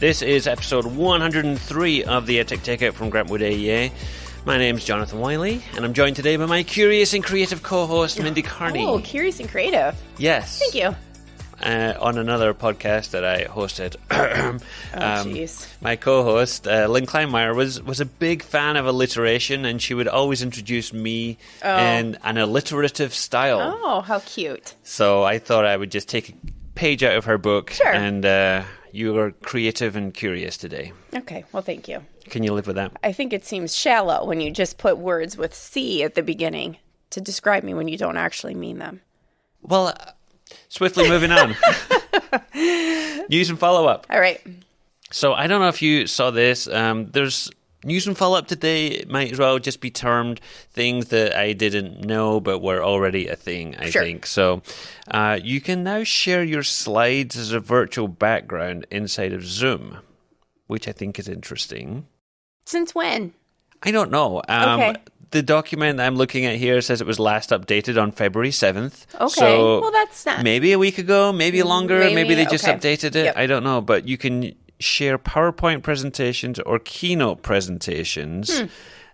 This is episode 103 of the EdTech Takeout from Grantwood AEA. My name's Jonathan Wiley, and I'm joined today by my curious and creative co-host, Mindy Carney. Oh, curious and creative. Yes. Thank you. On another podcast that I hosted. Jeez. My co-host, Lynn Kleinmeyer, was a big fan of alliteration, and she would always introduce me in an alliterative style. Oh, how cute. So I thought I would just take a page out of her book. Sure. And you are creative and curious today. Okay, well, thank you. Can you live with that? I think it seems shallow when you just put words with C at the beginning to describe me when you don't actually mean them. Well, swiftly moving on. News and follow-up. All right. So I don't know if you saw this. There's news and follow-up today. It might as well just be termed things that I didn't know but were already a thing, I think. So you can now share your slides as a virtual background inside of Zoom, which I think is interesting. Since when? I don't know. Okay. The document I'm looking at here says it was last updated on February 7th. Okay, so well, that's not... maybe a week ago, maybe longer, maybe they just updated it. Yep. I don't know, but you can share PowerPoint presentations or keynote presentations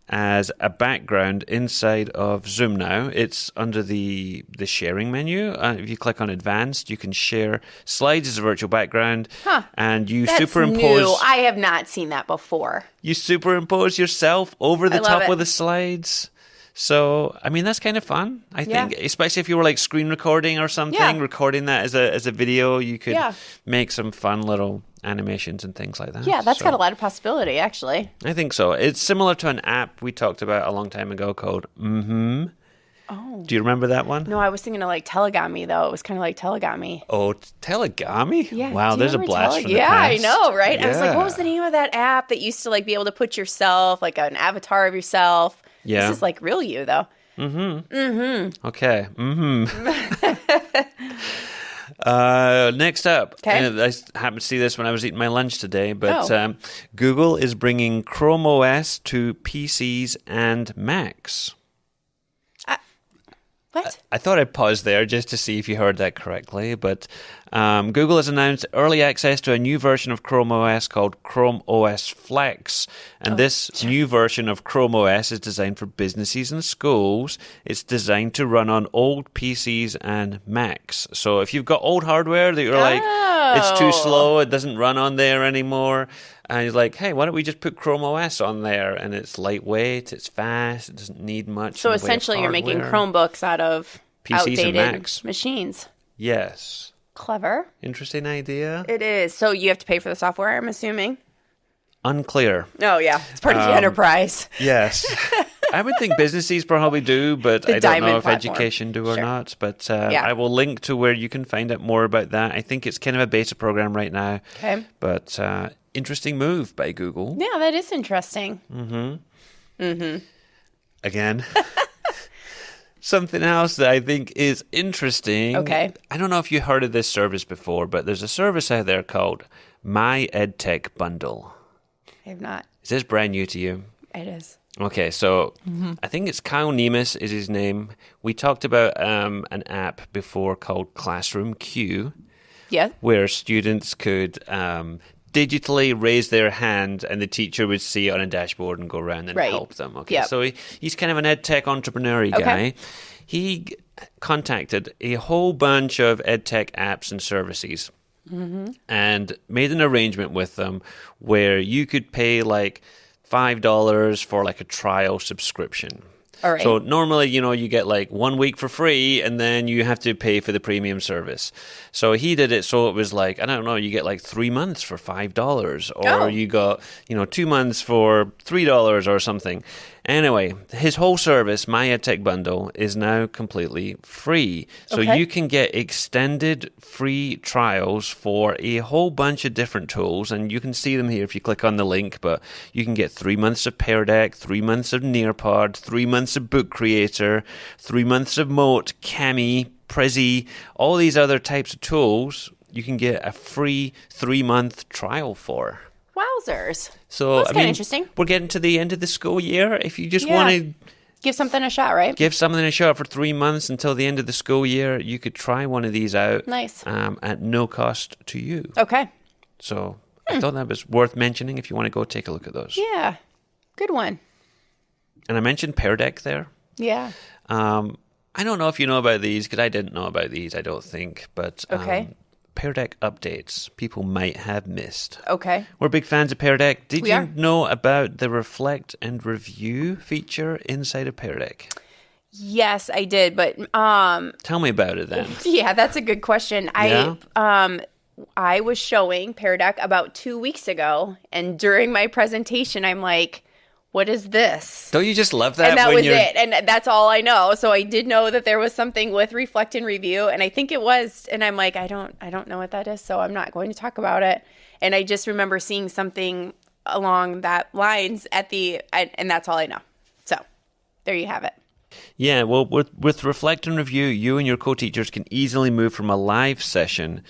as a background inside of Zoom now. It's under the sharing menu. If you click on Advanced, you can share slides as a virtual background, and you superimpose... New. I have not seen that before. You superimpose yourself over the top it. of the slides. So, I mean, that's kind of fun, I think, especially if you were like screen recording or something, recording that as a video, you could make some fun little animations and things like that. Yeah, that's got a lot of possibility, actually. I think so. It's similar to an app we talked about a long time ago called Oh. Do you remember that one? No, I was thinking of like Telegami, though. It was kind of like Telegami. Oh, Telegami? Yeah. Wow, there's a blast from the past. I know, right? Yeah. I was like, what was the name of that app that used to like be able to put yourself, like an avatar of yourself? Yeah. This is like real you, though. Okay. Next up, I happened to see this when I was eating my lunch today, but Google is bringing Chrome OS to PCs and Macs. What? I thought I'd pause there just to see if you heard that correctly, but Google has announced early access to a new version of Chrome OS called Chrome OS Flex, and this new version of Chrome OS is designed for businesses and schools. It's designed to run on old PCs and Macs. So if you've got old hardware that you're like, it's too slow, it doesn't run on there anymore, and you're like, hey, why don't we just put Chrome OS on there? And it's lightweight, it's fast, it doesn't need much. So essentially you're making Chromebooks out of PCs outdated and Macs. machines. Yes. Clever. Interesting idea. It is. So you have to pay for the software, I'm assuming? Unclear. Oh, yeah. It's part of the enterprise. Yes. I would think businesses probably do, but I don't know if platform. education do or not. But I will link to where you can find out more about that. I think it's kind of a beta program right now. Okay. But interesting move by Google. Yeah, that is interesting. Again. Something else that I think is interesting. Okay. I don't know if you heard of this service before, but there's a service out there called My EdTech Bundle. I have not. Is this brand new to you? It is. Okay, so I think it's Kyle Nemus is his name. We talked about an app before called Classroom Q. Yeah. Where students could digitally raise their hand and the teacher would see it on a dashboard and go around and help them. Okay, so he's kind of an EdTech entrepreneur guy. He contacted a whole bunch of EdTech apps and services and made an arrangement with them where you could pay like $5 for like a trial subscription. All right. So normally, you get like 1 week for free and then you have to pay for the premium service. So he did it so it was like, I don't know, you get like 3 months for $5 or you got, 2 months for $3 or something. Anyway, his whole service, My EdTech Bundle, is now completely free. So you can get extended free trials for a whole bunch of different tools, and you can see them here if you click on the link, but you can get 3 months of Pear Deck, 3 months of Nearpod, 3 months of Book Creator, 3 months of Moat, Cami, Prezi, all these other types of tools you can get a free 3-month trial for. Wowzers. So, that's kind of interesting. We're getting to the end of the school year. If you just want to give something a shot, right? Give something a shot for 3 months until the end of the school year, you could try one of these out. Nice. At no cost to you. Okay. So I thought that was worth mentioning if you want to go take a look at those. Yeah, good one. And I mentioned Pear Deck there. Yeah. I don't know if you know about these, because I didn't know about these, I don't think. But Okay. Pear Deck updates people might have missed. Okay. We're big fans of Pear Deck. Did We you are. know about the Reflect and Review feature inside of Pear Deck? Yes, I did, but Tell me about it then. yeah, that's a good question. Yeah? I was showing Pear Deck about 2 weeks ago, and during my presentation, I'm like, what is this? Don't you just love that? And that when was you're... it. And that's all I know. So I did know that there was something with Reflect and Review, and I think it was. And I'm like, I don't know what that is, so I'm not going to talk about it. And I just remember seeing something along that lines and that's all I know. So there you have it. Yeah, well, with Reflect and Review, you and your co-teachers can easily move from a live session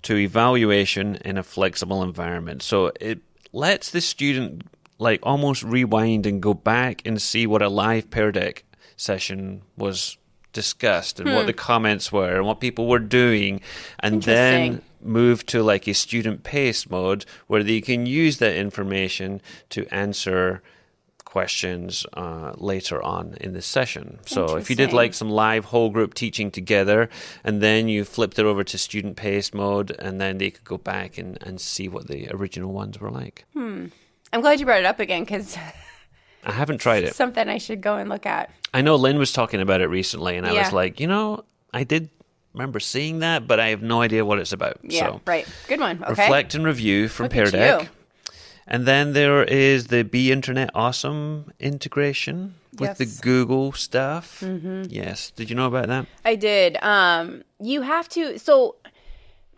to evaluation in a flexible environment. So it lets the student like almost rewind and go back and see what a live Pear Deck session was discussed and what the comments were and what people were doing, and then move to like a student-paced mode where they can use that information to answer questions later on in the session. So if you did like some live whole group teaching together and then you flipped it over to student paced mode, and then they could go back and see what the original ones were like. I'm glad you brought it up again, because I haven't tried it. something I should go and look at. I know Lynn was talking about it recently, and I Yeah. was like, I did remember seeing that, but I have no idea what it's about. Yeah, So right. Good one. Okay. Reflect and Review from Look Pear at Deck. you. And then there is the Be Internet Awesome integration with the Yes. Google stuff. Mm-hmm. Yes. Did you know about that? I did. You have to. So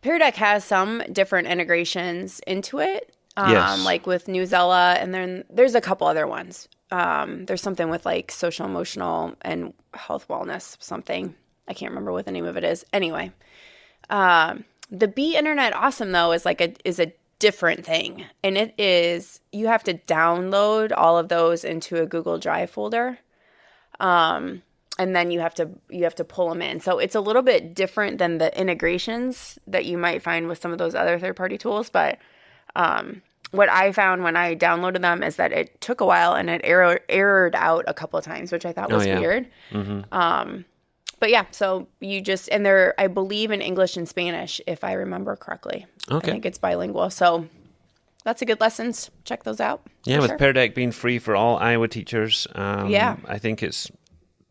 Pear Deck has some different integrations into it. Yes. Like with Newsella, and then there's a couple other ones. There's something with like social, emotional, and health wellness, something. I can't remember what the name of it is. Anyway, the Be Internet Awesome, though, is a different thing. And it is, you have to download all of those into a Google Drive folder. And then you have to pull them in. So it's a little bit different than the integrations that you might find with some of those other third-party tools. But what I found when I downloaded them is that it took a while and it errored out a couple of times, which I thought was weird. Mm-hmm. But yeah, so and they're, I believe, in English and Spanish, if I remember correctly. Okay. I think it's bilingual. So lots of good lessons. Check those out. Yeah, with Pear Deck being free for all Iowa teachers. I think it's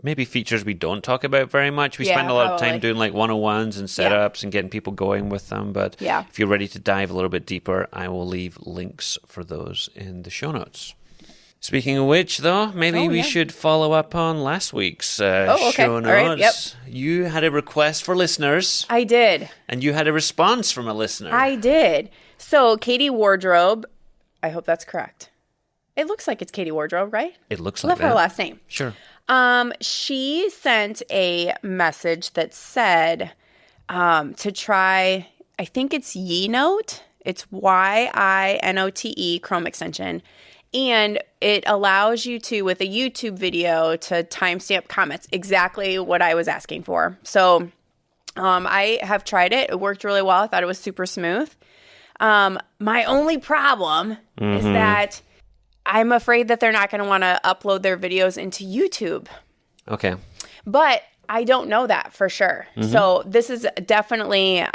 maybe features we don't talk about very much. We spend a lot of time doing like 101s and setups and getting people going with them. But if you're ready to dive a little bit deeper, I will leave links for those in the show notes. Speaking of which, though, maybe we should follow up on last week's show notes. All right, yep. You had a request for listeners. I did. And you had a response from a listener. I did. So Katie Wardrobe, I hope that's correct. It looks like it's Katie Wardrobe, right? It looks I like love her that. last name. Sure. She sent a message that said to try, I think it's Yinote. It's Yinote Chrome extension. And it allows you to, with a YouTube video, to timestamp comments. Exactly what I was asking for. So I have tried it. It worked really well. I thought it was super smooth. My only problem is that I'm afraid that they're not going to want to upload their videos into YouTube. Okay. But I don't know that for sure. So this is definitely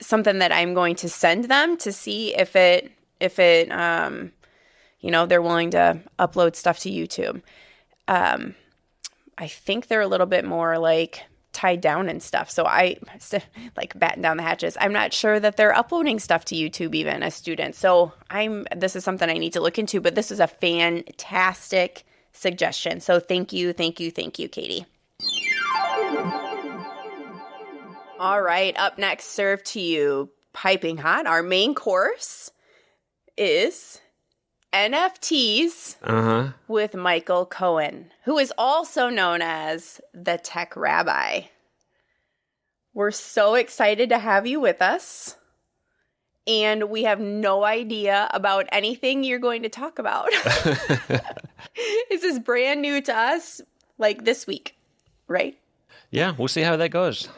something that I'm going to send them to see if it they're willing to upload stuff to YouTube. I think they're a little bit more like tied down and stuff. So I like batten down the hatches. I'm not sure that they're uploading stuff to YouTube even as students. So this is something I need to look into, but this is a fantastic suggestion. So thank you, Katie. All right, up next, served to you piping hot. Our main course is NFTs with Micheal Cohen, who is also known as the Tech Rabbi. We're so excited to have you with us, and we have no idea about anything you're going to talk about. This is brand new to us, like this week, right? Yeah, we'll see how that goes.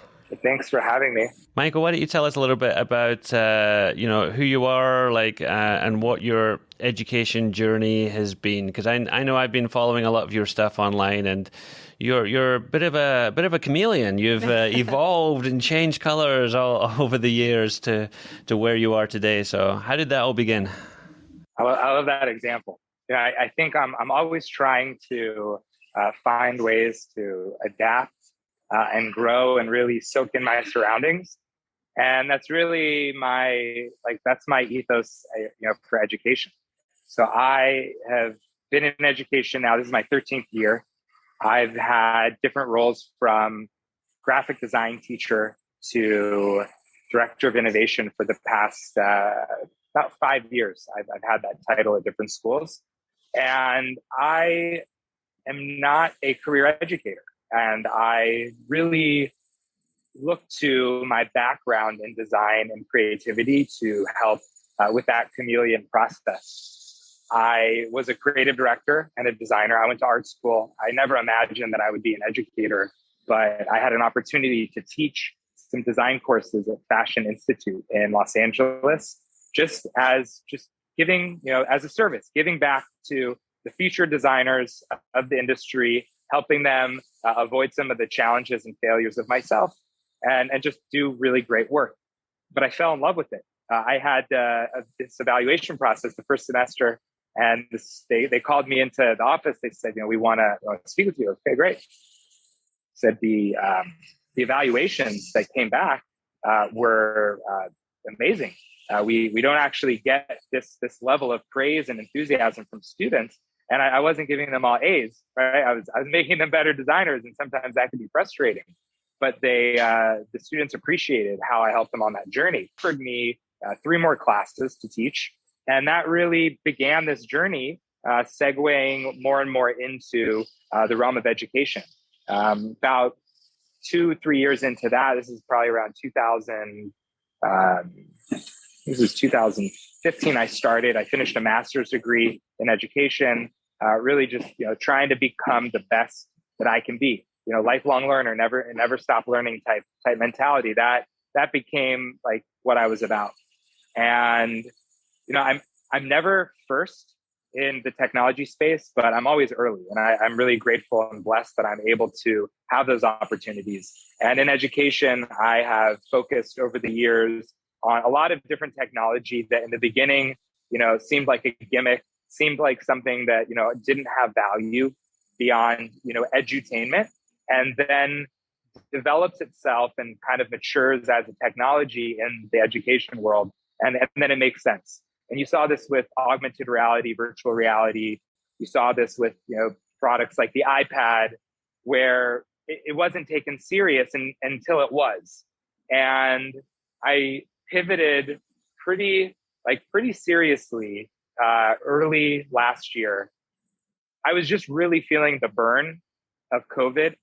Thanks for having me. Micheal, why don't you tell us a little bit about who you are, and what your education journey has been? Because I know I've been following a lot of your stuff online, and you're a bit of a chameleon. You've evolved and changed colors all over the years to where you are today. So how did that all begin? I love that example. I think I'm always trying to find ways to adapt and grow and really soak in my surroundings. And that's really that's my ethos, for education. So I have been in education now. This is my 13th year. I've had different roles from graphic design teacher to director of innovation for the past about 5 years. I've had that title at different schools. And I am not a career educator. And I really look to my background in design and creativity to help with that chameleon process. I was a creative director and a designer. I went to art school. I never imagined that I would be an educator, but I had an opportunity to teach some design courses at Fashion Institute in Los Angeles, just giving, as a service, giving back to the future designers of the industry, helping them avoid some of the challenges and failures of myself, and just do really great work. But I fell in love with it. I had this evaluation process the first semester, and they called me into the office. They said, we want to speak with you. Okay, great. Said the evaluations that came back were amazing. We don't actually get this level of praise and enthusiasm from students. And I wasn't giving them all A's, right? I was making them better designers, and sometimes that could be frustrating. But the students appreciated how I helped them on that journey. Offered me 3 more classes to teach, and that really began this journey, segueing more and more into the realm of education. About 2-3 years into that, this is probably around 2015. I started. I finished a master's degree in education. Really, just trying to become the best that I can be. Lifelong learner, never stop learning type mentality. That became like what I was about. And I'm never first in the technology space, but I'm always early, and I'm really grateful and blessed that I'm able to have those opportunities. And in education, I have focused over the years on a lot of different technology that in the beginning, seemed like a gimmick, seemed like something that, didn't have value beyond, edutainment, and then develops itself and kind of matures as a technology in the education world. And then it makes sense. And you saw this with augmented reality, virtual reality. You saw this with, products like the iPad, where it wasn't taken serious until it was. And I pivoted pretty seriously early last year. I was just really feeling the burn of COVID.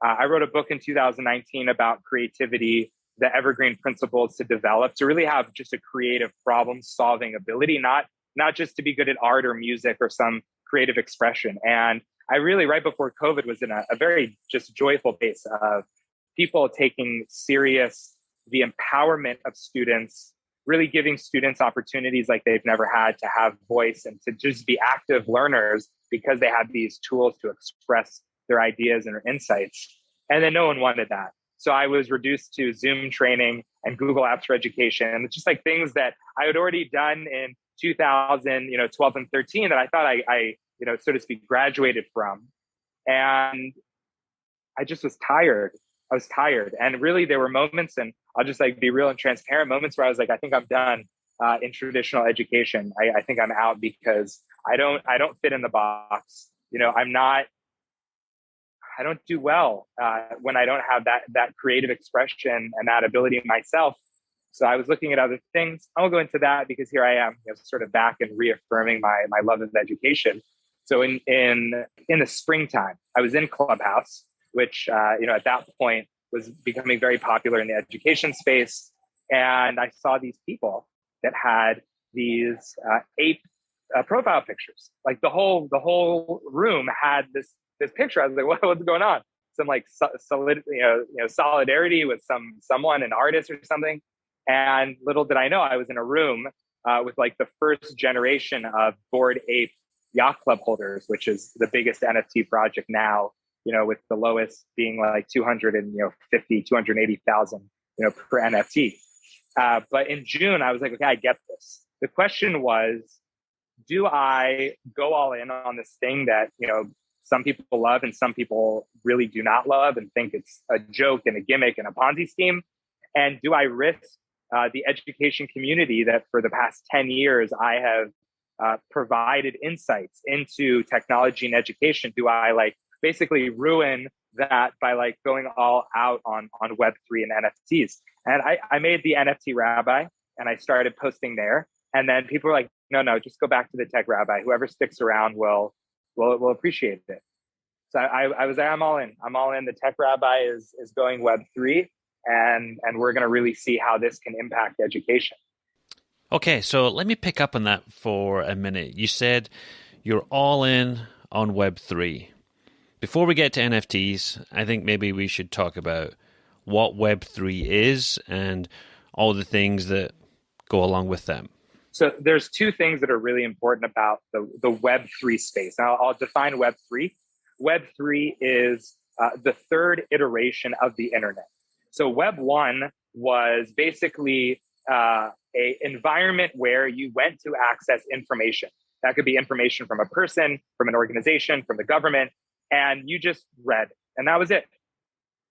I wrote a book in 2019 about creativity, the evergreen principles to develop, to really have just a creative problem solving ability, not just to be good at art or music or some creative expression. And I really, right before COVID, was in a very just joyful pace of people taking serious the empowerment of students, really giving students opportunities like they've never had to have voice and to just be active learners because they have these tools to express their ideas and their insights. And then no one wanted that. So I was reduced to Zoom training and Google Apps for Education. And it's just like things that I had already done in 2012 and 13 that I thought I so to speak, graduated from. And I just was tired. I was tired. And really there were moments, and I'll just be real and transparent, moments where I was like, I think I'm done in traditional education. I think I'm out because I don't fit in the box. I don't do well when I don't have that creative expression and that ability myself. So I was looking at other things. I won't go into that because here I am, sort of back and reaffirming my love of education. So in the springtime, I was in Clubhouse, which at that point was becoming very popular in the education space, and I saw these people that had these ape profile pictures. Like the whole room had this picture. I was like, what's going on? some like solid, solidarity with someone, an artist or something. And little did I know, I was in a room with like the first generation of Bored Ape Yacht Club holders, which is the biggest NFT project now, with the lowest being like 280,000, per NFT. But in June, I was like, okay, I get this. The question was, do I go all in on this thing that, some people love and some people really do not love and think it's a joke and a gimmick and a Ponzi scheme? And do I risk the education community that for the past 10 years I have provided insights into technology and education? Do I like basically ruin that by like going all out on Web3 and NFTs? And I made the NFT rabbi and I started posting there. And then people were like, no, just go back to the tech rabbi. Whoever sticks around will appreciate it. So I was like, I'm all in. The tech rabbi is going Web3, and we're going to really see how this can impact education. Okay, so let me pick up on that for a minute. You said you're all in on Web3. Before we get to NFTs, I think maybe we should talk about what Web3 is and all the things that go along with them. So there's two things that are really important about the Web3 space. Now I'll define Web3. Web3 is the third iteration of the internet. So Web 1 was basically a environment where you went to access information. That could be information from a person, from an organization, from the government, and you just read, and that was it.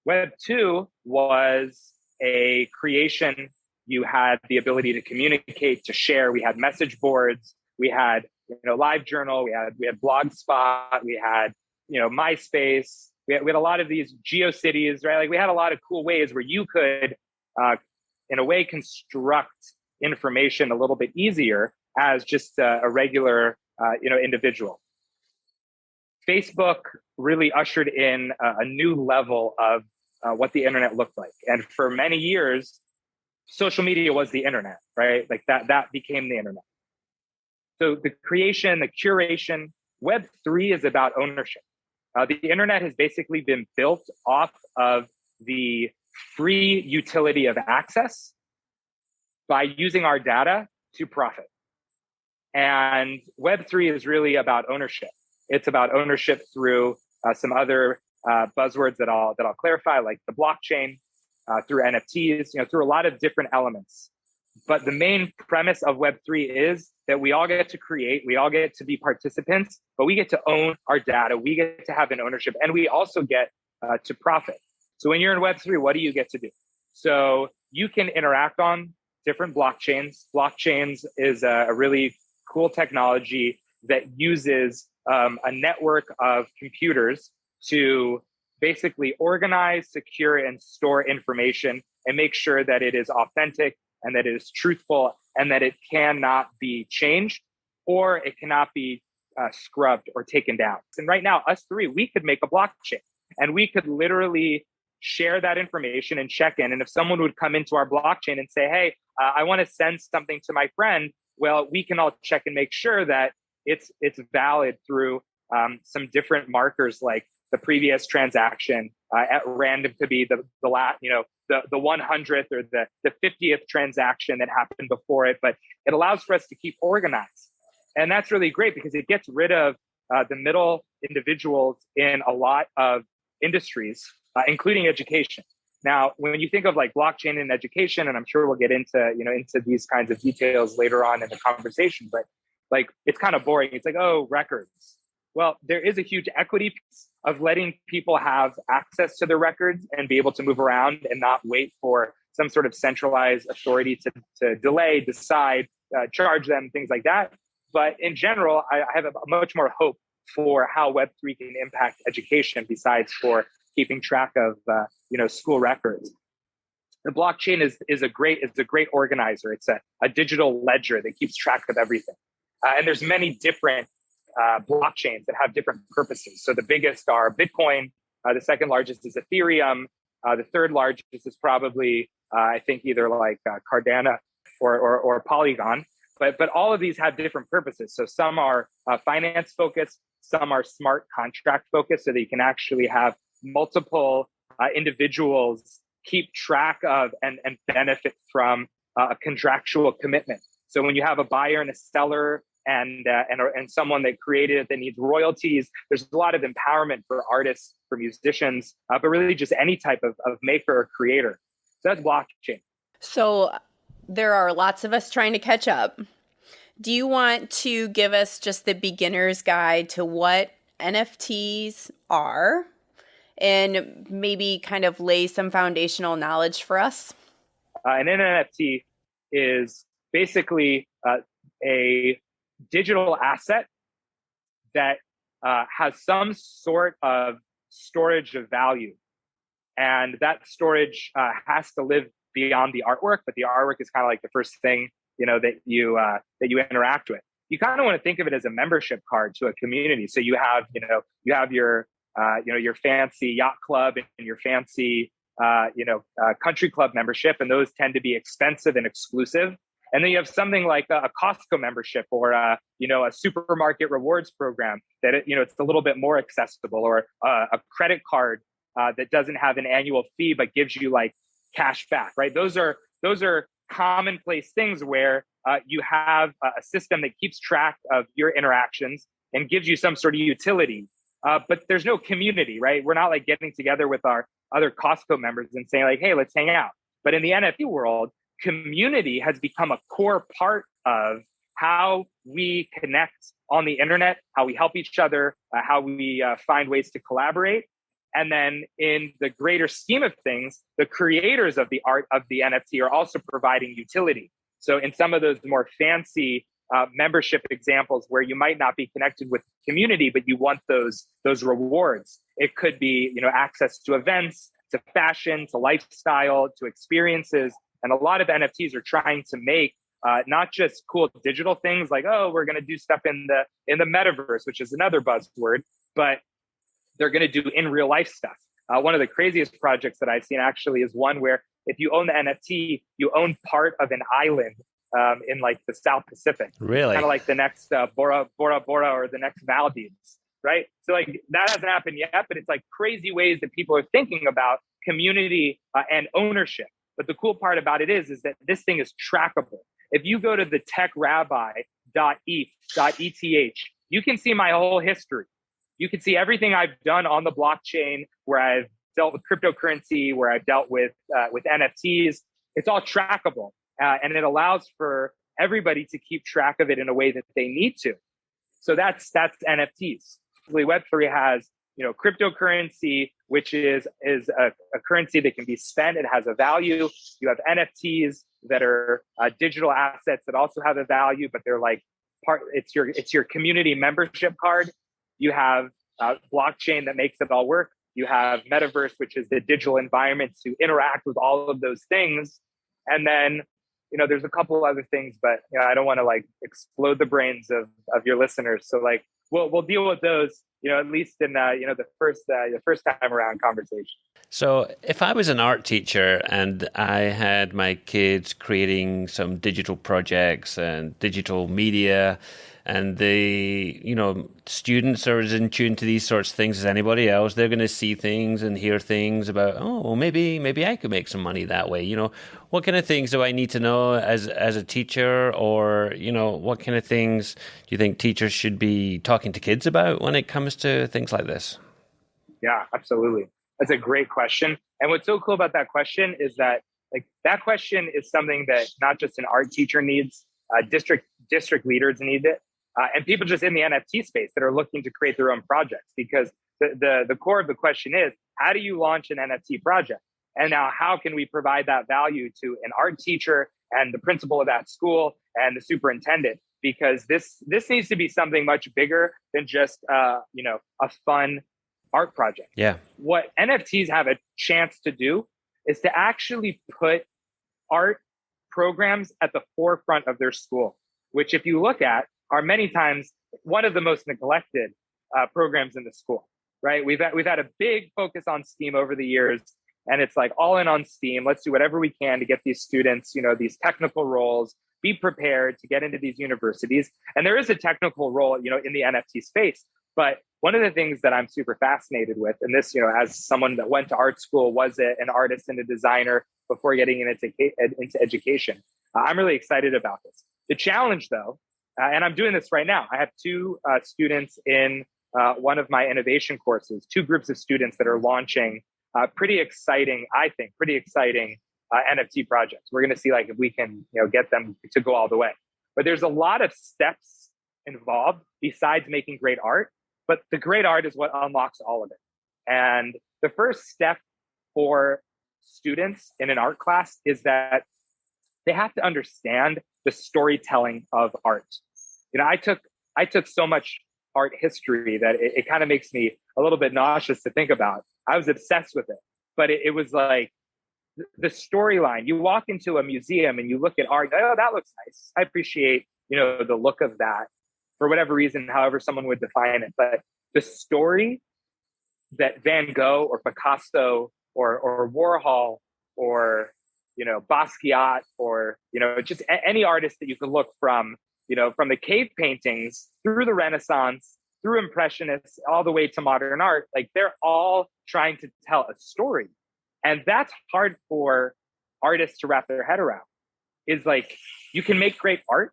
Web 2 was a creation. You had the ability to communicate, to share. We had message boards. We had, Live Journal. We had Blogspot. We had, MySpace. We had a lot of these GeoCities, right? Like we had a lot of cool ways where you could, in a way, construct information a little bit easier as just a regular, individual. Facebook really ushered in a new level of what the internet looked like. And for many years, social media was the internet, right? Like that became the internet. So the creation, the curation, Web3 is about ownership. The internet has basically been built off of the free utility of access by using our data to profit. And Web3 is really about ownership. It's about ownership through some other buzzwords that I'll clarify, like the blockchain, through NFTs, through a lot of different elements. But the main premise of Web3 is that we all get to create, we all get to be participants, but we get to own our data, we get to have an ownership, and we also get to profit. So when you're in Web3, what do you get to do? So you can interact on different blockchains. Blockchains is a really cool technology that uses a network of computers to basically organize, secure, and store information and make sure that it is authentic and that it is truthful and that it cannot be changed or it cannot be scrubbed or taken down. And right now, us three, we could make a blockchain and we could literally share that information and check in. And if someone would come into our blockchain and say, hey, I want to send something to my friend, well, we can all check and make sure that it's valid through some different markers like the previous transaction at random to be the 100th or the 50th transaction that happened before it. But it allows for us to keep organized. And that's really great because it gets rid of the middle individuals in a lot of industries, including education. Now, when you think of like blockchain and education, and I'm sure we'll get into these kinds of details later on in the conversation, but like it's kind of boring. It's like, oh, records. Well, there is a huge equity piece of letting people have access to their records and be able to move around and not wait for some sort of centralized authority to delay, decide, charge them, things like that. But in general, I have a much more hope for how Web3 can impact education besides for keeping track of school records. The blockchain is a great organizer. It's a digital ledger that keeps track of everything. And there's many different blockchains that have different purposes. So the biggest are Bitcoin. The second largest is Ethereum. The third largest is probably, I think, either like Cardano or Polygon. But all of these have different purposes. So some are finance focused, some are smart contract focused, so that you can actually have multiple individuals keep track of and benefit from a contractual commitment. So when you have a buyer and a seller and someone that created it that needs royalties, there's a lot of empowerment for artists, for musicians, but really just any type of maker or creator. So that's blockchain. So there are lots of us trying to catch up. Do you want to give us just the beginner's guide to what NFTs are and maybe kind of lay some foundational knowledge for us? An NFT is basically a digital asset that has some sort of storage of value. And that storage has to live beyond the artwork, but the artwork is kind of like the first thing, that you interact with. You kind of want to think of it as a membership card to a community. So you have your fancy yacht club and your fancy, country club membership, and those tend to be expensive and exclusive. And then you have something like a Costco membership or a supermarket rewards program that it's a little bit more accessible, or a credit card that doesn't have an annual fee but gives you like cash back, right? Those are commonplace things where you have a system that keeps track of your interactions and gives you some sort of utility. But there's no community, right? We're not like getting together with our other Costco members and saying like, hey, let's hang out. But in the NFT world, community has become a core part of how we connect on the internet, how we help each other, how we find ways to collaborate. And then in the greater scheme of things, the creators of the art of the NFT are also providing utility. So in some of those more fancy membership examples where you might not be connected with the community, but you want those rewards, it could be access to events, to fashion, to lifestyle, to experiences. And a lot of NFTs are trying to make not just cool digital things like, oh, we're going to do stuff in the metaverse, which is another buzzword, but they're going to do in real life stuff. One of the craziest projects that I've seen actually is one where if you own the NFT, you own part of an island in like the South Pacific. Really? Kind of like the next Bora Bora or the next Maldives, right? So like that hasn't happened yet, but it's like crazy ways that people are thinking about community and ownership. But the cool part about it is that this thing is trackable. If you go to the techrabbi.eth, you can see my whole history. You can see everything I've done on the blockchain, where I've dealt with cryptocurrency, where I've dealt with NFTs. It's all trackable, and it allows for everybody to keep track of it in a way that they need to. So that's NFTs. Web3 has cryptocurrency, which is a currency that can be spent. It has a value. You have NFTs that are digital assets that also have a value, but they're like it's your community membership card. You have blockchain that makes it all work. You have metaverse, which is the digital environment to interact with all of those things. And then, there's a couple other things, but I don't want to like explode the brains of your listeners. So like we'll deal with those, at least in the first time around conversation. So if I was an art teacher and I had my kids creating some digital projects and digital media, and the students are as in tune to these sorts of things as anybody else, they're going to see things and hear things about, oh, well, maybe I could make some money that way. What kind of things do I need to know as a teacher, or what kind of things do you think teachers should be talking to kids about when it comes to things like this? Yeah, absolutely. That's a great question. And what's so cool about that question is that that question is something that not just an art teacher needs, district leaders need it. And people just in the NFT space that are looking to create their own projects, because the core of the question is, how do you launch an NFT project? And now how can we provide that value to an art teacher and the principal of that school and the superintendent? Because this needs to be something much bigger than just a fun art project. Yeah. What NFTs have a chance to do is to actually put art programs at the forefront of their school, which if you look at are many times one of the most neglected programs in the school, right? We've had a big focus on STEAM over the years, and it's like all in on STEAM. Let's do whatever we can to get these students, these technical roles, be prepared to get into these universities. And there is a technical role, in the NFT space, but one of the things that I'm super fascinated with, and this, as someone that went to art school, was an artist and a designer before getting into education, I'm really excited about this. The challenge, though, and I'm doing this right now, I have two students in one of my innovation courses, two groups of students that are launching pretty exciting NFT projects. We're going to see if we can get them to go all the way. But there's a lot of steps involved besides making great art. But the great art is what unlocks all of it. And the first step for students in an art class is that they have to understand the storytelling of art. I took so much art history that it kind of makes me a little bit nauseous to think about. I was obsessed with it, but it was like the storyline. You walk into a museum and you look at art, oh, that looks nice. I appreciate, the look of that for whatever reason, however someone would define it. But the story that Van Gogh or Picasso or Warhol or, Basquiat or, just any artist that you could look from the cave paintings through the Renaissance, through Impressionists, all the way to modern art, they're all trying to tell a story. And that's hard for artists to wrap their head around. Is you can make great art,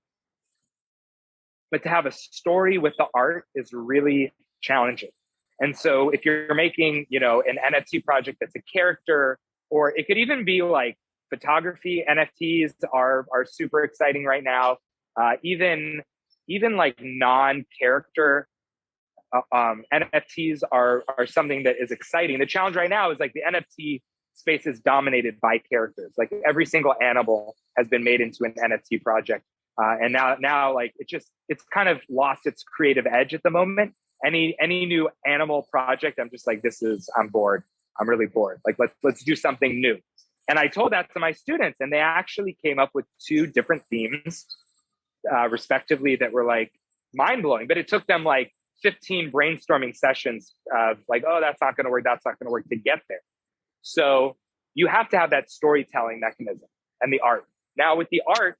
but to have a story with the art is really challenging. And so if you're making, an NFT project that's a character, or it could even be photography, NFTs are super exciting right now. Even non-character NFTs are something that is exciting. The challenge right now is the NFT space is dominated by characters. Every single animal has been made into an NFT project. And now it's kind of lost its creative edge at the moment. Any new animal project, I'm just I'm bored. I'm really bored. Let's do something new. And I told that to my students, and they actually came up with two different themes, respectively, that were mind blowing. But it took them 15 brainstorming sessions of oh, that's not going to work. That's not going to work to get there. So you have to have that storytelling mechanism and the art. Now with the art,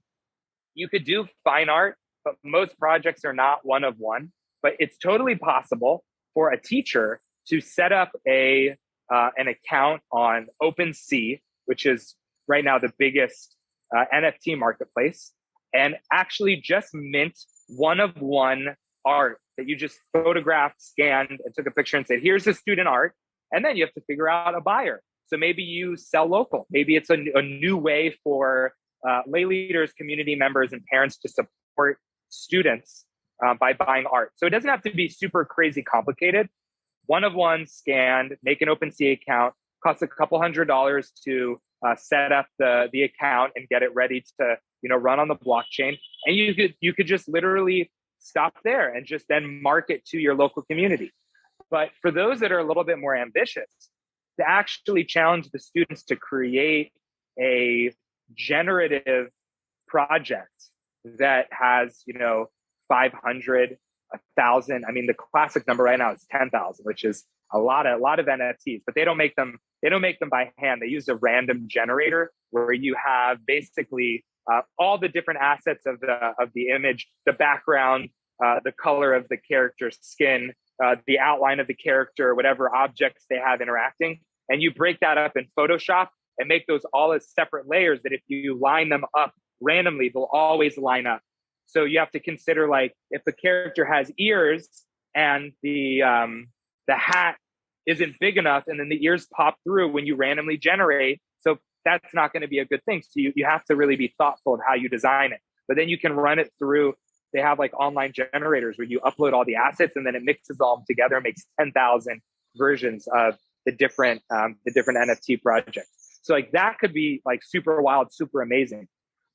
you could do fine art, but most projects are not one of one. But it's totally possible for a teacher to set up an account on OpenSea, which is right now the biggest NFT marketplace, and actually just mint one of one art that you just photographed, scanned, and took a picture and said, here's the student art. And then you have to figure out a buyer. So maybe you sell local. Maybe it's a new way for lay leaders, community members, and parents to support students by buying art. So it doesn't have to be super crazy complicated. One of one, scanned, make an OpenSea account, costs a couple $100 to set up the account and get it ready to run on the blockchain. And you could just literally stop there and just then market to your local community. But for those that are a little bit more ambitious, to actually challenge the students to create a generative project that has 500, 1,000. I mean, the classic number right now is 10,000, which is a lot of NFTs. But they don't make them by hand. They use a random generator where you have basically all the different assets of the image, the background, the color of the character's skin, the outline of the character, whatever objects they have interacting. And you break that up in Photoshop and make those all as separate layers that if you line them up randomly, they'll always line up. So you have to consider if the character has ears and the hat isn't big enough and then the ears pop through when you randomly generate. So that's not going to be a good thing. So you have to really be thoughtful of how you design it. But then you can run it through. They have online generators where you upload all the assets and then it mixes all them together and makes 10,000 versions of the different NFT projects. So that could be super wild, super amazing.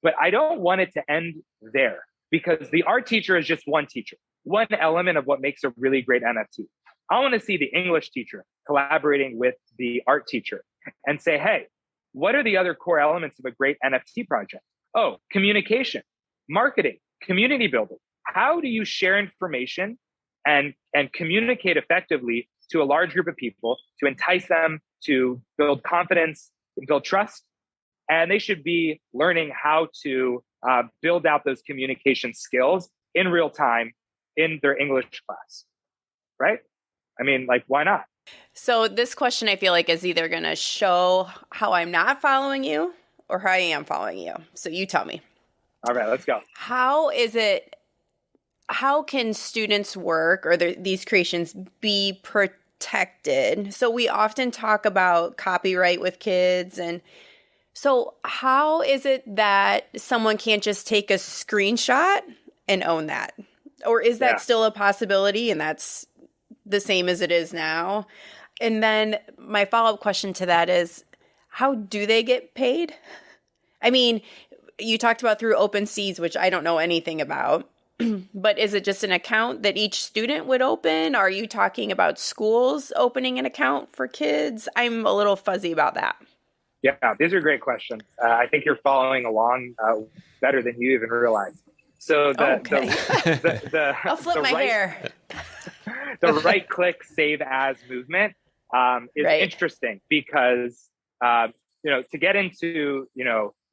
But I don't want it to end there because the art teacher is just one teacher, one element of what makes a really great NFT. I want to see the English teacher collaborating with the art teacher and say, hey, what are the other core elements of a great NFT project? Oh, communication, marketing, community building. How do you share information and communicate effectively to a large group of people to entice them to build confidence, build trust? And they should be learning how to build out those communication skills in real time in their English class, right? I mean, like, why not? So this question, I feel like, is either going to show how I'm not following you or how I am following you. So you tell me. All right, let's go. How can students' work or these creations be protected? So we often talk about copyright with kids. And so how is it that someone can't just take a screenshot and own that? Or is that still a possibility and that's the same as it is now? And then my follow-up question to that is, how do they get paid? I mean, you talked about through OpenSeas, which I don't know anything about, but is it just an account that each student would open? Are you talking about schools opening an account for kids? I'm a little fuzzy about that. Yeah, these are great questions. I think you're following along better than you even realize. So I'll flip my hair. The right-click save as movement is interesting because to get into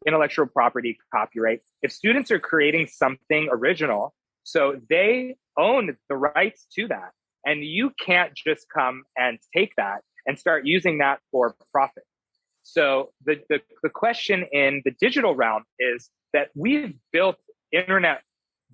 intellectual property copyright, if students are creating something original, so they own the rights to that, and you can't just come and take that and start using that for profit. So the question in the digital realm is that we've built Internet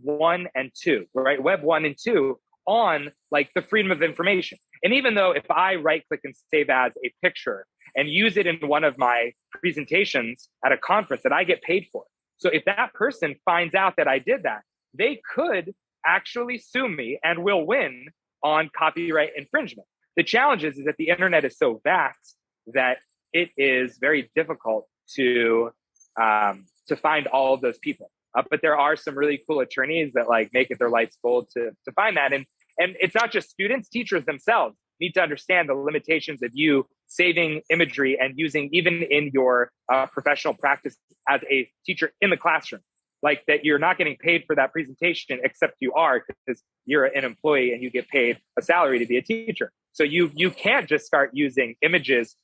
1 and 2, right? Web 1 and 2 on like the freedom of information. And even though if I right click and save as a picture and use it in one of my presentations at a conference that I get paid for. So if that person finds out that I did that, they could actually sue me and will win on copyright infringement. The challenge is that the internet is so vast that it is very difficult to find all of those people. But there are some really cool attorneys that like make it their life's goal to find that. And it's not just students, teachers themselves need to understand the limitations of you saving imagery and using even in your professional practice as a teacher in the classroom. Like that you're not getting paid for that presentation, except you are because you're an employee and you get paid a salary to be a teacher. So you can't just start using images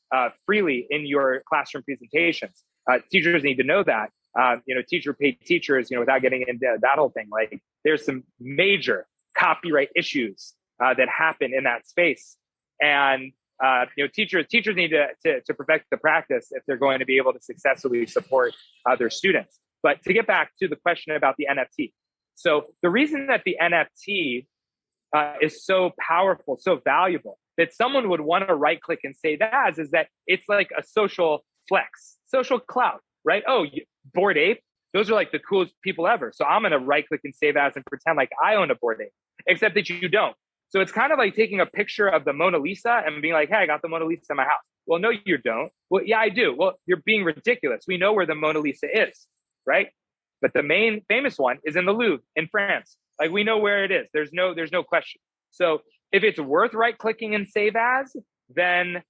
freely in your classroom presentations. Teachers need to know that. Teacher paid teachers, without getting into that whole thing, like there's some major copyright issues that happen in that space. And, teachers need to perfect the practice if they're going to be able to successfully support their students. But to get back to the question about the NFT. So the reason that the NFT is so powerful, so valuable, that someone would want to right click and save as is that it's like a social flex, social clout, right? Oh, Bored Ape, those are like the coolest people ever. So I'm going to right click and save as and pretend like I own a Bored Ape, except that you don't. So it's kind of like taking a picture of the Mona Lisa and being like, hey, I got the Mona Lisa in my house. Well, no, you don't. Well, yeah, I do. Well, you're being ridiculous. We know where the Mona Lisa is, right? But the main famous one is in the Louvre in France. Like we know where it is. There's no question. So if it's worth right clicking and save as, then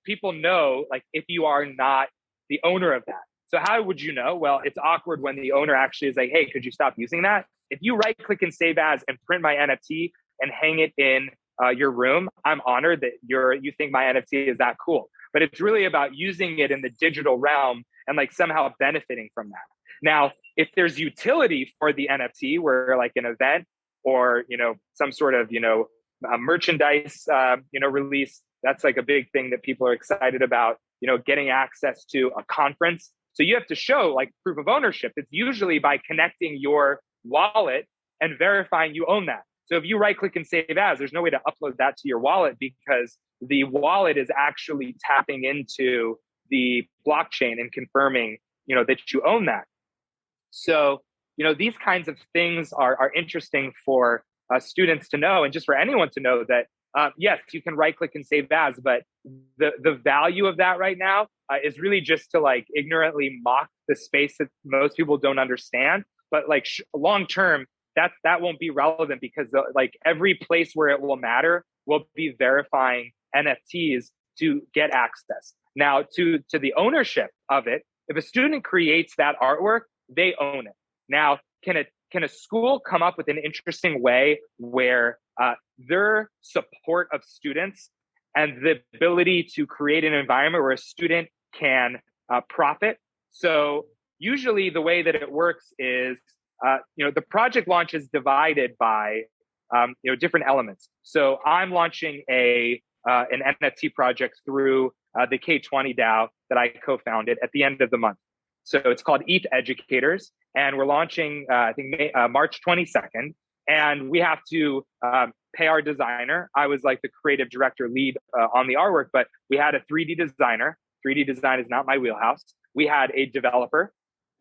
people know like if you are not the owner of that. So how would you know? Well, it's awkward when the owner actually is like, hey, could you stop using that? If you right click and save as and print my NFT and hang it in your room, I'm honored that you think my NFT is that cool. But it's really about using it in the digital realm and like somehow benefiting from that. Now, if there's utility for the NFT, where like an event or, some sort of, a merchandise, release, that's like a big thing that people are excited about, getting access to a conference. So you have to show like proof of ownership. It's usually by connecting your wallet and verifying you own that. So if you right click and save as, there's no way to upload that to your wallet because the wallet is actually tapping into the blockchain and confirming, that you own that. So, these kinds of things are interesting for students to know and just for anyone to know that, yes, you can right click and save as, but the value of that right now is really just to like ignorantly mock the space that most people don't understand. But like long term, that won't be relevant because like every place where it will matter will be verifying NFTs to get access. Now to the ownership of it, if a student creates that artwork, they own it. Now, can a school come up with an interesting way where their support of students and the ability to create an environment where a student can profit? So usually the way that it works is, the project launch is divided by different elements. So I'm launching an NFT project through the K20 DAO that I co-founded at the end of the month. So it's called EP Educators, and we're launching, I think, March 22nd. And we have to pay our designer. I was like the creative director lead on the artwork, but we had a 3D designer. 3D design is not my wheelhouse. We had a developer,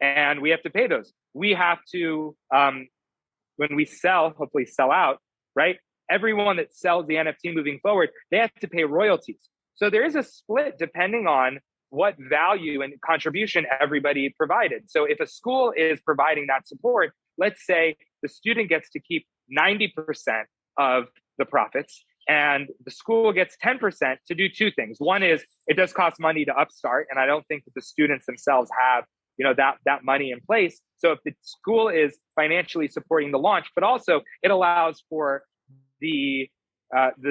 and we have to pay those. We have to, when we sell, hopefully sell out, right? Everyone that sells the NFT moving forward, they have to pay royalties. So there is a split depending on what value and contribution everybody provided. So if a school is providing that support, let's say the student gets to keep 90% of the profits and the school gets 10% to do two things. One is it does cost money to upstart, and I don't think that the students themselves have that money in place. So if the school is financially supporting the launch, but also it allows for the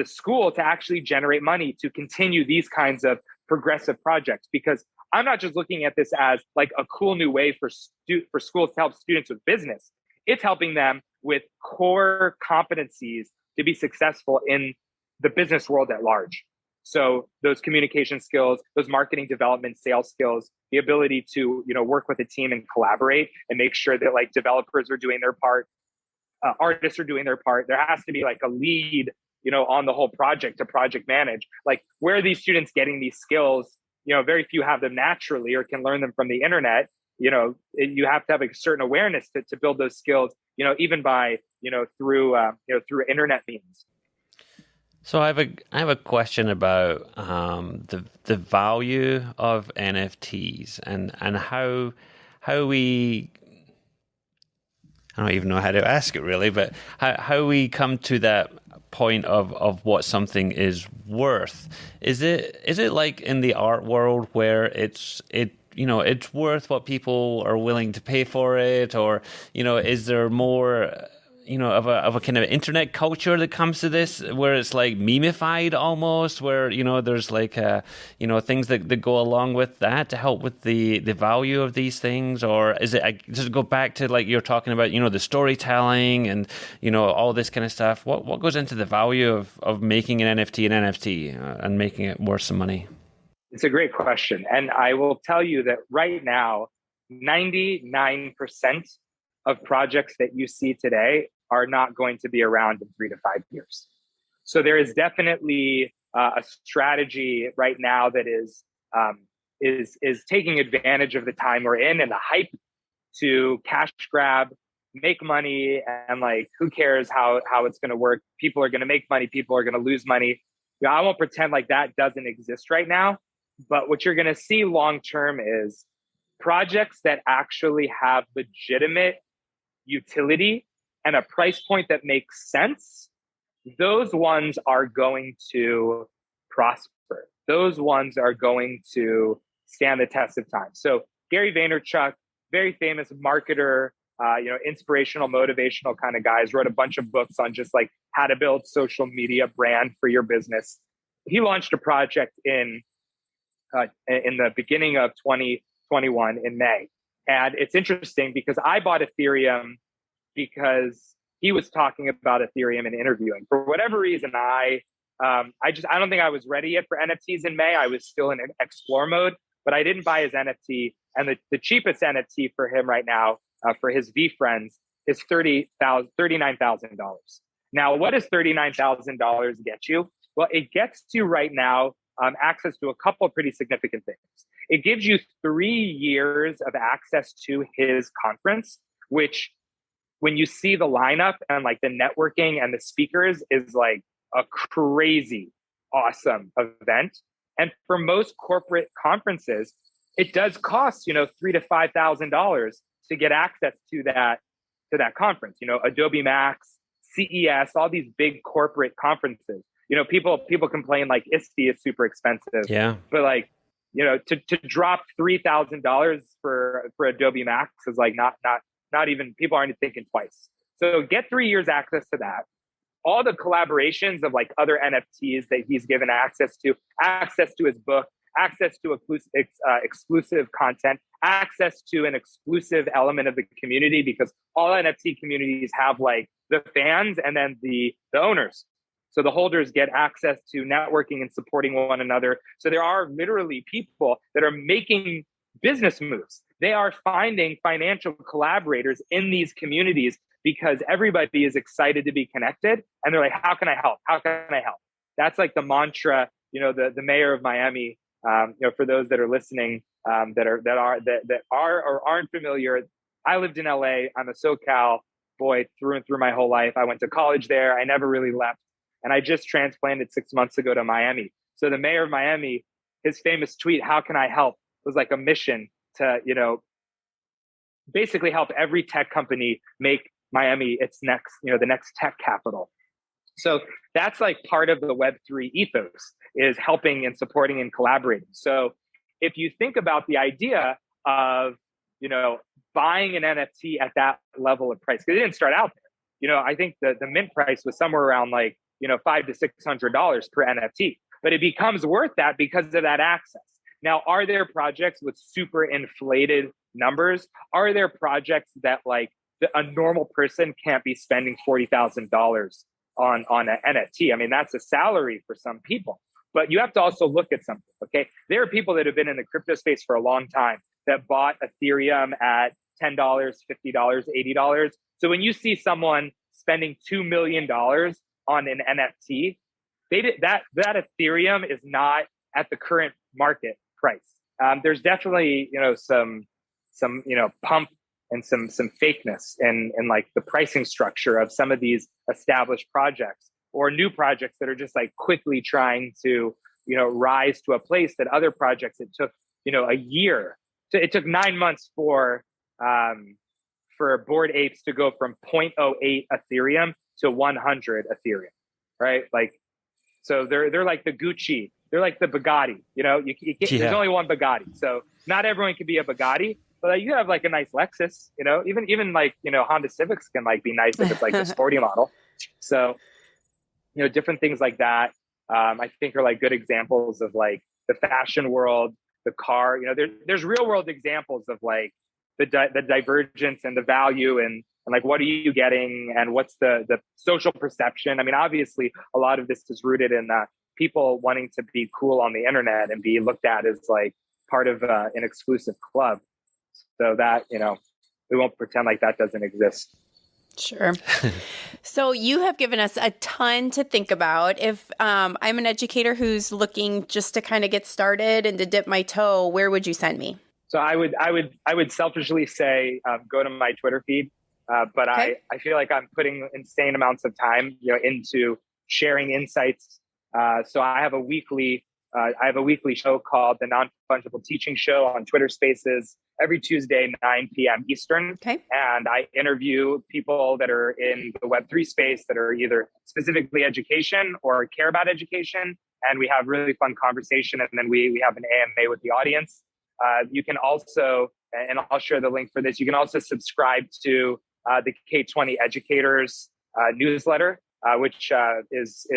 school to actually generate money to continue these kinds of progressive projects, because I'm not just looking at this as like a cool new way for schools to help students with business. It's helping them with core competencies to be successful in the business world at large. So those communication skills, those marketing development, sales skills, the ability to work with a team and collaborate and make sure that like developers are doing their part, artists are doing their part. There has to be like a lead on the whole project to project manage. Like, where are these students getting these skills? Very few have them naturally or can learn them from the internet. You have to have a certain awareness to build those skills, even by, through internet means. So I have a question about the value of NFTs and how we, I don't even know how to ask it really, but how we come to that point of what something is worth. Is it like in the art world where it's worth what people are willing to pay for it, or is there more of a kind of internet culture that comes to this, where it's like memeified almost, where there's like things that go along with that to help with the value of these things? Or does it go back to, like you're talking about, the storytelling and all this kind of stuff? What goes into the value of making an NFT and making it worth some money? It's a great question, and I will tell you that right now 99% of projects that you see today are not going to be around in 3 to 5 years. So there is definitely a strategy right now that is taking advantage of the time we're in and the hype to cash grab, make money, and like, who cares how it's going to work? People are going to make money. People are going to lose money. I won't pretend like that doesn't exist right now. But what you're going to see long term is projects that actually have legitimate utility and a price point that makes sense. Those ones are going to prosper. Those ones are going to stand the test of time. So Gary Vaynerchuk, very famous marketer, inspirational, motivational kind of guys, wrote a bunch of books on just like how to build social media brand for your business. He launched a project in the beginning of 2021 in May. And it's interesting because I bought Ethereum because he was talking about Ethereum and interviewing. For whatever reason, I don't think I was ready yet for NFTs in May. I was still in explore mode, but I didn't buy his NFT. And the cheapest NFT for him right now, for his VFriends, is $39,000. Now, what does $39,000 get you? Well, it gets you right now access to a couple of pretty significant things. It gives you 3 years of access to his conference, which, when you see the lineup and like the networking and the speakers, is like a crazy awesome event. And for most corporate conferences, it does cost, $3,000 to $5,000 to get access to that conference. Adobe Max, CES, all these big corporate conferences. People complain like ISTE is super expensive. Yeah. But like, to drop $3,000 for Adobe Max is like not even, people aren't thinking twice. So get 3 years access to that. All the collaborations of like other NFTs that he's given access to his book, access to exclusive content, access to an exclusive element of the community, because all NFT communities have like the fans and then the owners. So the holders get access to networking and supporting one another. So there are literally people that are making business moves. They are finding financial collaborators in these communities because everybody is excited to be connected. And they're like, how can I help? How can I help? That's like the mantra, the mayor of Miami, for those that are listening, that are or aren't familiar. I lived in LA. I'm a SoCal boy through and through my whole life. I went to college there. I never really left. And I just transplanted 6 months ago to Miami. So the mayor of Miami, his famous tweet, "How can I help?" was like a mission to, basically help every tech company make Miami its next, the next tech capital. So that's like part of the Web3 ethos, is helping and supporting and collaborating. So if you think about the idea of, buying an NFT at that level of price, because it didn't start out there. I think the mint price was somewhere around like, $500 to $600 per NFT, but it becomes worth that because of that access. Now, are there projects with super inflated numbers? Are there projects that like a normal person can't be spending $40,000 on an NFT? I mean, that's a salary for some people, but you have to also look at something, okay? There are people that have been in the crypto space for a long time that bought Ethereum at $10, $50, $80. So when you see someone spending $2 million on an NFT, that Ethereum is not at the current market price. There's definitely, some pump and some fakeness in like the pricing structure of some of these established projects or new projects that are just like quickly trying to, rise to a place that other projects, it took, a year. So it took 9 months for Bored Apes to go from 0.08 Ethereum to 100 Ethereum, right? Like, so they're like the Gucci, they're like the Bugatti, there's only one Bugatti. So not everyone can be a Bugatti, but you have like a nice Lexus, even like, Honda Civics can like be nice if it's like a sporty model. So, different things like that, I think are like good examples of like the fashion world, the car, there's real world examples of like the divergence and the value and like, what are you getting and what's the social perception? I mean, obviously a lot of this is rooted in people wanting to be cool on the internet and be looked at as like part of an exclusive club. So that, we won't pretend like that doesn't exist. Sure. So you have given us a ton to think about. If I'm an educator who's looking just to kind of get started and to dip my toe, where would you send me? So I would selfishly say, go to my Twitter feed. But okay. I feel like I'm putting insane amounts of time, into sharing insights. So I have a weekly show called the Non-Fungible Teaching Show on Twitter Spaces every Tuesday, 9 p.m. Eastern. Okay. And I interview people that are in the Web3 space that are either specifically education or care about education. And we have really fun conversation. And then we have an AMA with the audience. You can also, and I'll share the link for this, you can also subscribe to the K20 Educators Newsletter, which is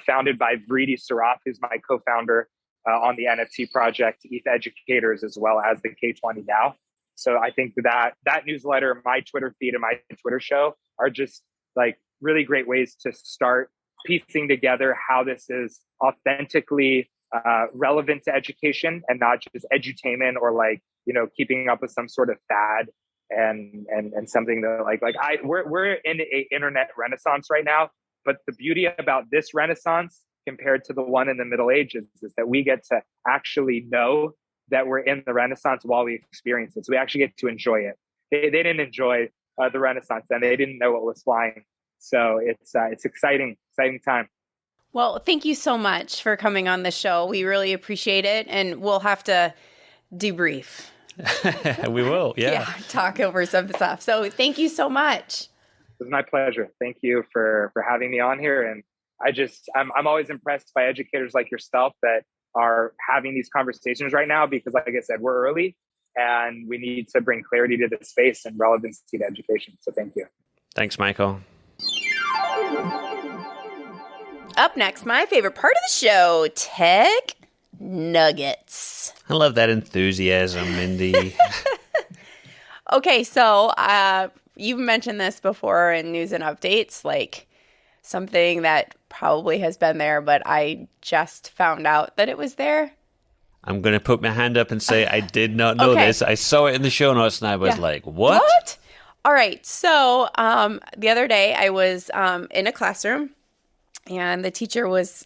founded by Vridi Saraf, who's my co-founder on the NFT project, ETH Educators, as well as the K20 now. So I think that newsletter, my Twitter feed, and my Twitter show are just like really great ways to start piecing together how this is authentically relevant to education and not just edutainment or like, keeping up with some sort of fad and something that we're in an internet renaissance right now. But the beauty about this renaissance compared to the one in the Middle Ages is that we get to actually know that we're in the renaissance while we experience it. So we actually get to enjoy it. They didn't enjoy the renaissance and they didn't know what was flying. So it's exciting time. Well, thank you so much for coming on the show. We really appreciate it. And we'll have to debrief. We will, yeah. Talk over some stuff. So thank you so much. It was my pleasure. Thank you for having me on here. And I'm always impressed by educators like yourself that are having these conversations right now, because like I said, we're early and we need to bring clarity to the space and relevancy to education. So thank you. Thanks, Michael. Up next, my favorite part of the show, tech nuggets. I love that enthusiasm, Mindy. Okay, so you've mentioned this before in news and updates, like something that probably has been there, but I just found out that it was there. I'm going to put my hand up and say I did not know this. I saw it in the show notes and I was like, what? All right. So the other day I was in a classroom and the teacher was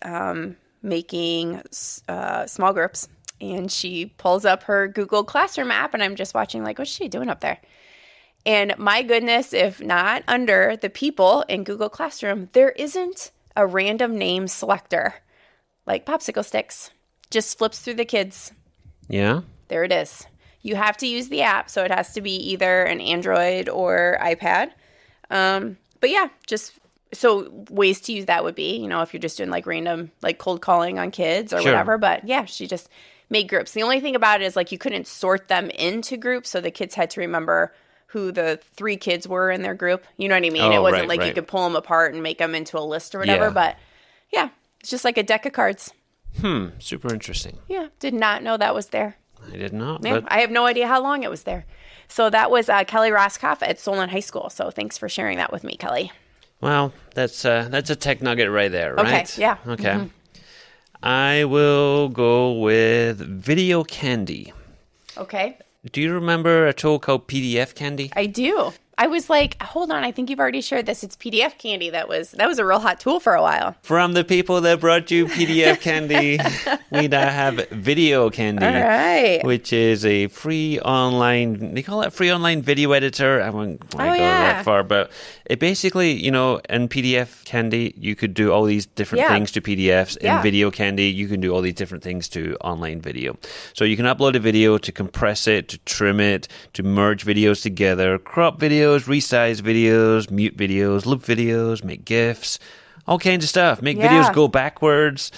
making small groups, and she pulls up her Google Classroom app, and I'm just watching like, what's she doing up there? And my goodness, if not under the people in Google Classroom, there isn't a random name selector like popsicle sticks. Just flips through the kids. Yeah. There it is. You have to use the app, so it has to be either an Android or iPad. But yeah, just so ways to use that would be, if you're just doing like random like cold calling on kids or whatever. But yeah, she just made groups. The only thing about it is like you couldn't sort them into groups, so the kids had to remember who the 3 kids were in their group. You know what I mean? It wasn't like you could pull them apart and make them into a list or whatever. Yeah. But yeah, it's just like a deck of cards. Super interesting. Yeah, did not know that was there. I did not. Yeah, I have no idea how long it was there. So that was Kelly Roscoff at Solon High School. So thanks for sharing that with me, Kelly. Well, that's a tech nugget right there, right? Okay, yeah. Okay. Mm-hmm. I will go with Video Candy. Okay. Do you remember a tool called PDF Candy? I do. I was like, hold on, I think you've already shared this. It's PDF Candy. That was a real hot tool for a while. From the people that brought you PDF Candy, we now have Video Candy. All right. Which is a free online, they call it free online video editor. I won't go that far, but it basically, in PDF Candy, you could do all these different things to PDFs. In Video Candy, you can do all these different things to online video. So you can upload a video to compress it, to trim it, to merge videos together, crop videos, resize videos, mute videos, loop videos, make GIFs, all kinds of stuff. Make videos go backwards.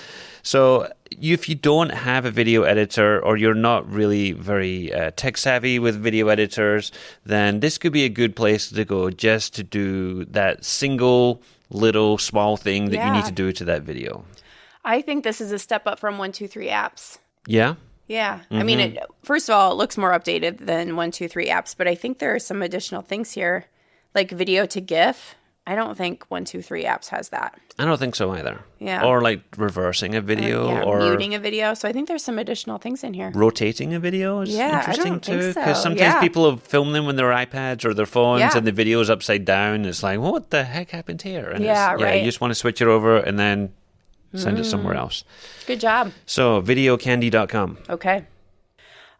So if you don't have a video editor or you're not really very tech savvy with video editors, then this could be a good place to go just to do that single little small thing that you need to do to that video. I think this is a step up from 123 apps. Yeah? Yeah. Mm-hmm. I mean, first of all, it looks more updated than 123 apps, but I think there are some additional things here, like video to GIF. I don't think 123 apps has that. I don't think so either. Yeah. Or like reversing a video or muting a video. So I think there's some additional things in here. Rotating a video is interesting too. Because so. sometimes people have filmed them with their iPads or their phones and the video is upside down. It's like, what the heck happened here? And you just want to switch it over and then send it somewhere else. Good job. So, videocandy.com. Okay.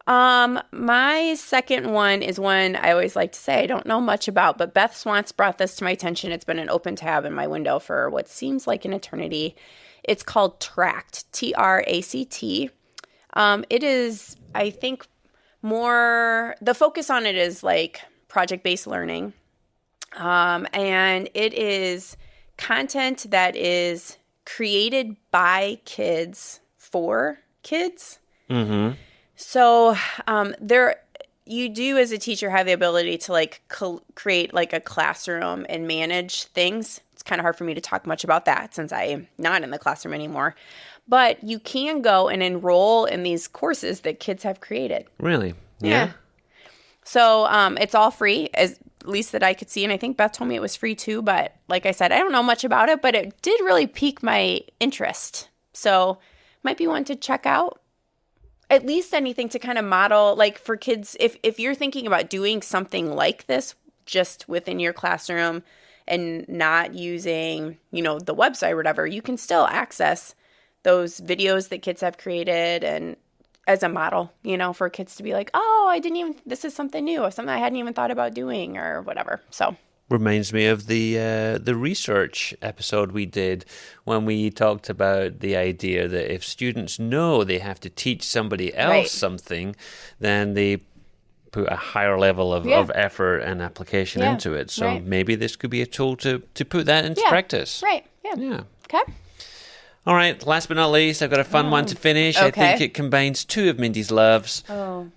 My second one is one I always like to say I don't know much about, but Beth Swantz brought this to my attention. It's been an open tab in my window for what seems like an eternity. It's called Tract, T-R-A-C-T. It is, I think, the focus on it is like project-based learning. And it is content that is created by kids for kids. Mm-hmm. So you do as a teacher have the ability to like create like a classroom and manage things. It's kind of hard for me to talk much about that since I am not in the classroom anymore. But you can go and enroll in these courses that kids have created. Really? Yeah. So it's all free, at least that I could see. And I think Beth told me it was free too. But like I said, I don't know much about it, but it did really pique my interest. So might be one to check out. At least anything to kind of model, like for kids, if you're thinking about doing something like this just within your classroom and not using, the website or whatever, you can still access those videos that kids have created and as a model, for kids to be like, oh, this is something new or something I hadn't even thought about doing or whatever. So. Reminds me of the research episode we did when we talked about the idea that if students know they have to teach somebody else something, then they put a higher level of effort and application into it. So maybe this could be a tool to put that into practice. Right. Yeah. Okay. All right, last but not least, I've got a fun one to finish. Okay. I think it combines two of Mindy's loves,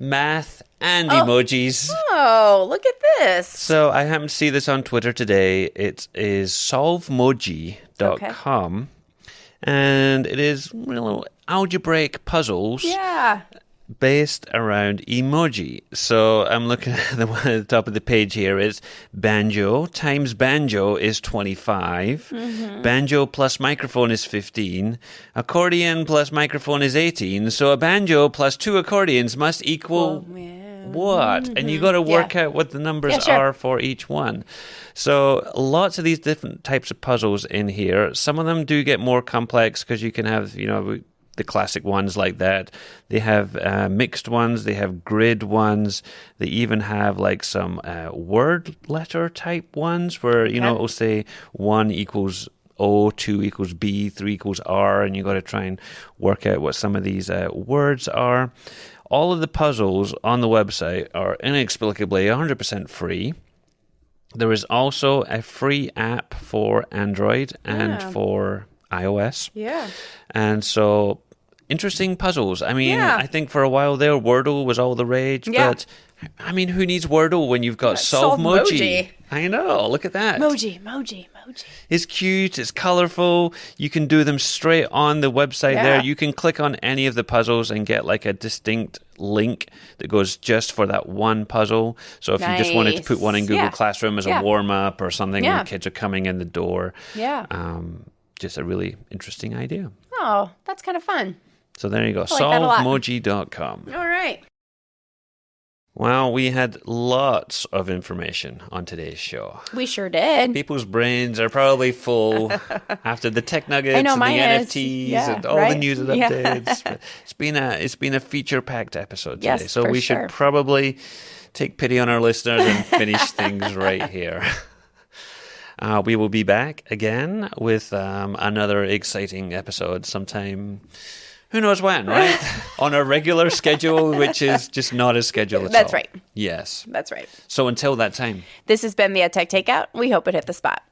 math and emojis. Oh, look at this. So I happened to see this on Twitter today. It is solvemoji.com. And it is algebraic puzzles. Yeah. Based around emoji. So I'm looking at the one at the top of the page here is banjo times banjo is 25. Banjo plus microphone is 15. Accordion plus microphone is 18. So a banjo plus 2 accordions must equal what? And you got to work out what the numbers are for each one. So lots of these different types of puzzles in here. Some of them do get more complex because you can have, the classic ones like that. They have mixed ones. They have grid ones. They even have like some word letter type ones where, it'll say 1 equals O, 2 equals B, 3 equals R, and you got to try and work out what some of these words are. All of the puzzles on the website are inexplicably 100% free. There is also a free app for Android and for iOS. Yeah. And so interesting puzzles. I mean, I think for a while there, Wordle was all the rage, but I mean, who needs Wordle when you've got Solvemoji? I know. Look at that. Moji. It's cute. It's colorful. You can do them straight on the website there. You can click on any of the puzzles and get like a distinct link that goes just for that one puzzle. So if you just wanted to put one in Google Classroom as a warm-up or something when kids are coming in the door. Just a really interesting idea. Oh, that's kind of fun. So there you go. Solvemoji.com. All right. Well, we had lots of information on today's show. We sure did. People's brains are probably full after the tech nuggets and the NFTs and all the news and updates. But it's been a feature-packed episode today. So we should probably take pity on our listeners and finish things right here. We will be back again with another exciting episode sometime, who knows when, right? On a regular schedule, which is just not a schedule at all. That's right. Yes. That's right. So until that time. This has been the EdTech Takeout. We hope it hit the spot.